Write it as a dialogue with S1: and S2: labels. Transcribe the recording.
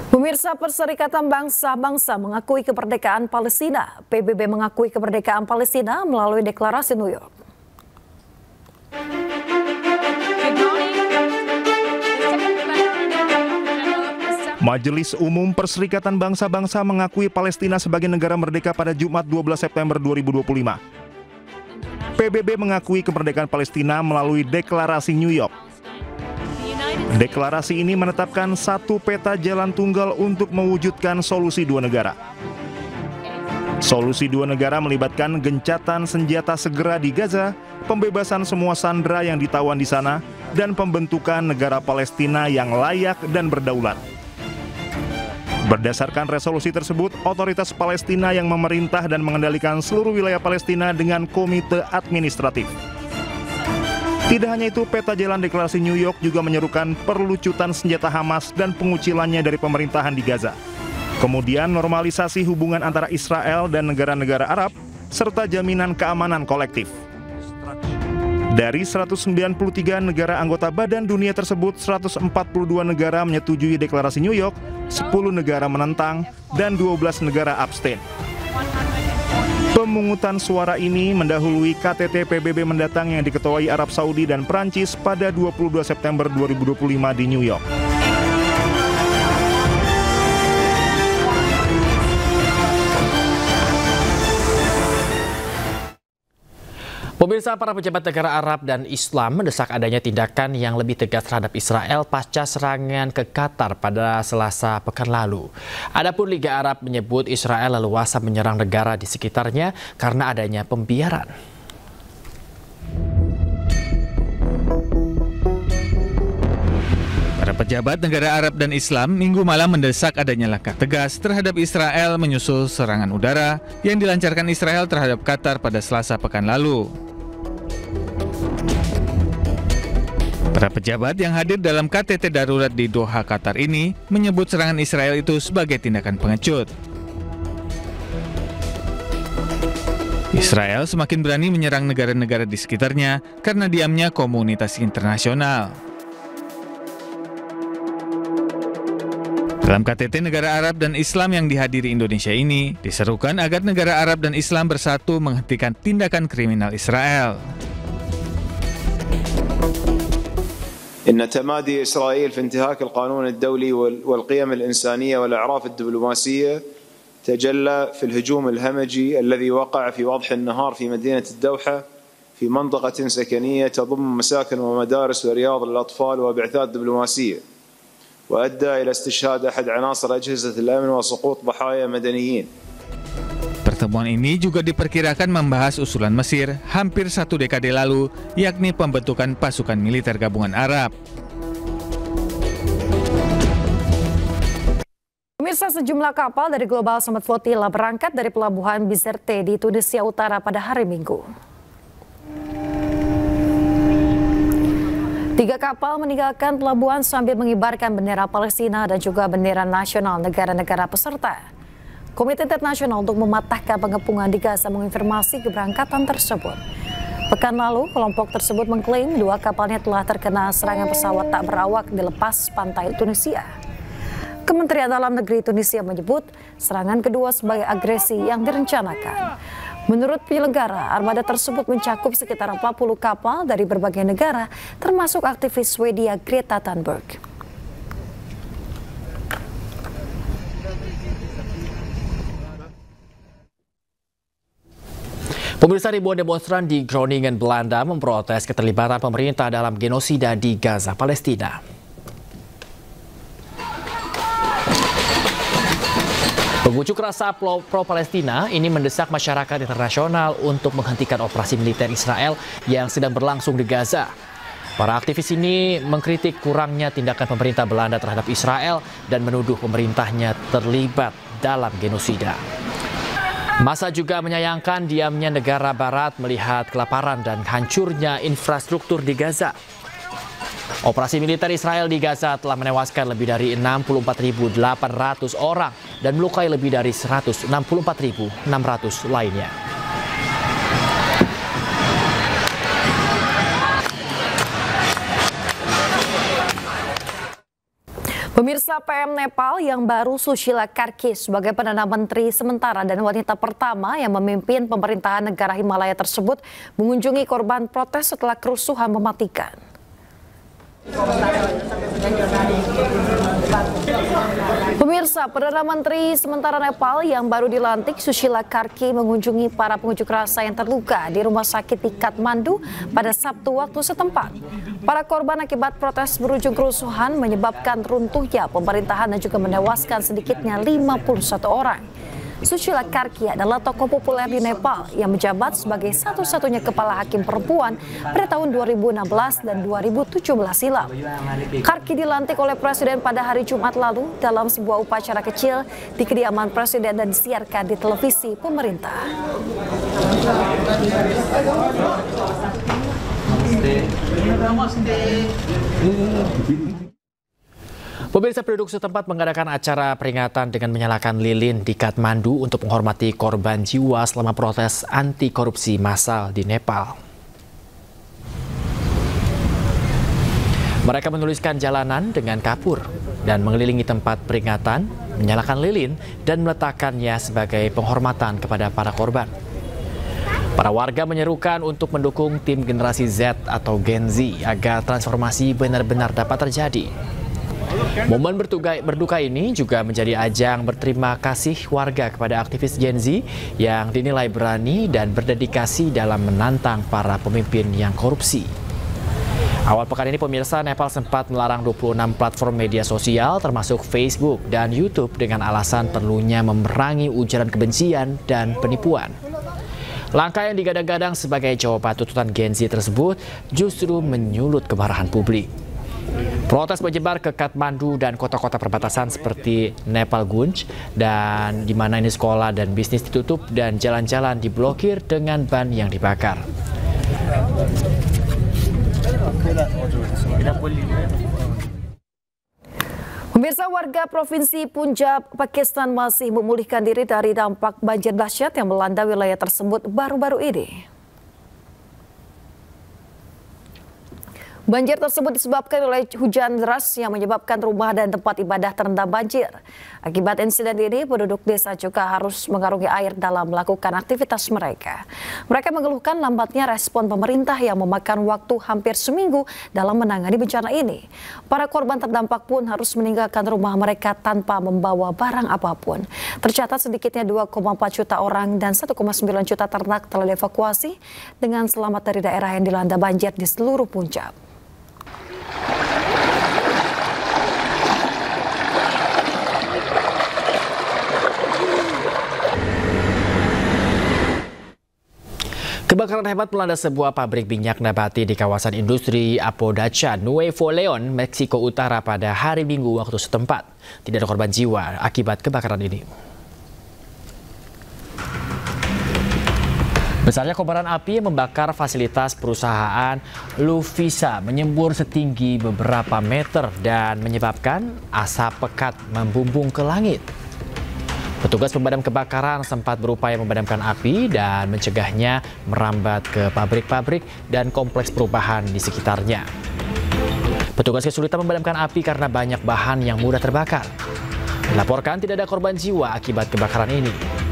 S1: Pemirsa, Perserikatan Bangsa-Bangsa mengakui kemerdekaan Palestina. PBB mengakui kemerdekaan Palestina melalui deklarasi New York.
S2: Majelis Umum Perserikatan Bangsa-Bangsa mengakui Palestina sebagai negara merdeka pada Jumat 12 September 2025. PBB mengakui kemerdekaan Palestina melalui deklarasi New York. Deklarasi ini menetapkan satu peta jalan tunggal untuk mewujudkan solusi dua negara. Solusi dua negara melibatkan gencatan senjata segera di Gaza, pembebasan semua sandera yang ditawan di sana, dan pembentukan negara Palestina yang layak dan berdaulat. Berdasarkan resolusi tersebut, otoritas Palestina yang memerintah dan mengendalikan seluruh wilayah Palestina dengan komite administratif. Tidak hanya itu, peta jalan deklarasi New York juga menyerukan perlucutan senjata Hamas dan pengucilannya dari pemerintahan di Gaza. Kemudian normalisasi hubungan antara Israel dan negara-negara Arab, serta jaminan keamanan kolektif. Dari 193 negara anggota Badan Dunia tersebut, 142 negara menyetujui deklarasi New York, 10 negara menentang, dan 12 negara abstain. Pemungutan suara ini mendahului KTT PBB mendatang yang diketuai Arab Saudi dan Prancis pada 22 September 2025 di New York.
S3: Pemirsa, para pejabat negara Arab dan Islam mendesak adanya tindakan yang lebih tegas terhadap Israel pasca serangan ke Qatar pada Selasa pekan lalu. Adapun Liga Arab menyebut Israel leluasa menyerang negara di sekitarnya karena adanya pembiaran.
S4: Para pejabat negara Arab dan Islam Minggu malam mendesak adanya langkah tegas terhadap Israel menyusul serangan udara yang dilancarkan Israel terhadap Qatar pada Selasa pekan lalu. Para pejabat yang hadir dalam KTT darurat di Doha, Qatar ini menyebut serangan Israel itu sebagai tindakan pengecut. Israel semakin berani menyerang negara-negara di sekitarnya karena diamnya komunitas internasional. Dalam KTT negara Arab dan Islam yang dihadiri Indonesia ini, diserukan agar negara Arab dan Islam bersatu menghentikan tindakan kriminal Israel.
S5: إن تمادي إسرائيل في انتهاك القانون الدولي والقيم الإنسانية والأعراف الدبلوماسية تجلى في الهجوم الهمجي الذي وقع في وضح النهار في مدينة الدوحة في منطقة سكنية تضم مساكن ومدارس ورياض للأطفال وبعثات دبلوماسية، وأدى إلى استشهاد أحد عناصر أجهزة الأمن وسقوط ضحايا مدنيين.
S4: Pertemuan ini juga diperkirakan membahas usulan Mesir hampir satu dekade lalu, yakni pembentukan pasukan militer gabungan Arab.
S1: Pemirsa, sejumlah kapal dari Global Summit Flotilla berangkat dari pelabuhan Bizerte di Tunisia Utara pada hari Minggu. 3 kapal meninggalkan pelabuhan sambil mengibarkan bendera Palestina dan juga bendera nasional negara-negara peserta. Komite Internasional untuk Mematahkan Pengepungan di Gaza mengonfirmasi keberangkatan tersebut. Pekan lalu, kelompok tersebut mengklaim 2 kapalnya telah terkena serangan pesawat tak berawak di lepas pantai Tunisia. Kementerian Dalam Negeri Tunisia menyebut serangan kedua sebagai agresi yang direncanakan. Menurut penyelenggara, armada tersebut mencakup sekitar 40 kapal dari berbagai negara, termasuk aktivis Swedia Greta Thunberg.
S3: Pemirsa, ribuan demonstran di Groningen, Belanda memprotes keterlibatan pemerintah dalam genosida di Gaza, Palestina. Pengunjuk rasa pro-Palestina ini mendesak masyarakat internasional untuk menghentikan operasi militer Israel yang sedang berlangsung di Gaza. Para aktivis ini mengkritik kurangnya tindakan pemerintah Belanda terhadap Israel dan menuduh pemerintahnya terlibat dalam genosida. Massa juga menyayangkan diamnya negara barat melihat kelaparan dan hancurnya infrastruktur di Gaza. Operasi militer Israel di Gaza telah menewaskan lebih dari 64.800 orang dan melukai lebih dari 164.600 lainnya.
S1: Pemirsa, PM Nepal yang baru Sushila Karki sebagai Perdana Menteri sementara dan wanita pertama yang memimpin pemerintahan negara Himalaya tersebut mengunjungi korban protes setelah kerusuhan mematikan. Pemirsa, Perdana Menteri sementara Nepal yang baru dilantik Sushila Karki mengunjungi para pengunjuk rasa yang terluka di rumah sakit di Kathmandu pada Sabtu waktu setempat. Para korban akibat protes berujung kerusuhan menyebabkan runtuhnya pemerintahan dan juga menewaskan sedikitnya 51 orang. Sushila Karki adalah tokoh populer di Nepal yang menjabat sebagai satu-satunya kepala hakim perempuan pada tahun 2016 dan 2017 silam. Karki dilantik oleh Presiden pada hari Jumat lalu dalam sebuah upacara kecil di kediaman Presiden dan disiarkan di televisi pemerintah.
S3: Pemirsa, penduduk setempat mengadakan acara peringatan dengan menyalakan lilin di Kathmandu untuk menghormati korban jiwa selama protes anti korupsi massal di Nepal. Mereka menuliskan jalanan dengan kapur dan mengelilingi tempat peringatan, menyalakan lilin dan meletakkannya sebagai penghormatan kepada para korban. Para warga menyerukan untuk mendukung tim generasi Z atau Gen Z agar transformasi benar-benar dapat terjadi. Momen berduka ini juga menjadi ajang berterima kasih warga kepada aktivis Gen Z yang dinilai berani dan berdedikasi dalam menantang para pemimpin yang korupsi. Awal pekan ini, pemirsa, Nepal sempat melarang 26 platform media sosial termasuk Facebook dan YouTube dengan alasan perlunya memerangi ujaran kebencian dan penipuan. Langkah yang digadang-gadang sebagai jawaban tuntutan Gen Z tersebut justru menyulut kemarahan publik. Protes menyebar ke Kathmandu dan kota-kota perbatasan seperti Nepalgunj, dan di mana ini sekolah dan bisnis ditutup dan jalan-jalan diblokir dengan ban yang dibakar.
S1: Pemirsa, warga Provinsi Punjab, Pakistan masih memulihkan diri dari dampak banjir dahsyat yang melanda wilayah tersebut baru-baru ini. Banjir tersebut disebabkan oleh hujan deras yang menyebabkan rumah dan tempat ibadah terendam banjir. Akibat insiden ini, penduduk desa juga harus mengarungi air dalam melakukan aktivitas mereka. Mereka mengeluhkan lambatnya respon pemerintah yang memakan waktu hampir seminggu dalam menangani bencana ini. Para korban terdampak pun harus meninggalkan rumah mereka tanpa membawa barang apapun. Tercatat sedikitnya 2,4 juta orang dan 1,9 juta ternak telah dievakuasi dengan selamat dari daerah yang dilanda banjir di seluruh Punjab.
S3: Kebakaran hebat melanda sebuah pabrik minyak nabati di kawasan industri Apodaca, Nuevo Leon, Meksiko Utara pada hari Minggu waktu setempat. Tidak ada korban jiwa akibat kebakaran ini. Besarnya kobaran api membakar fasilitas perusahaan Lufisa menyembur setinggi beberapa meter dan menyebabkan asap pekat membumbung ke langit. Petugas pemadam kebakaran sempat berupaya memadamkan api dan mencegahnya merambat ke pabrik-pabrik dan kompleks perumahan di sekitarnya. Petugas kesulitan memadamkan api karena banyak bahan yang mudah terbakar. Dilaporkan tidak ada korban jiwa akibat kebakaran ini.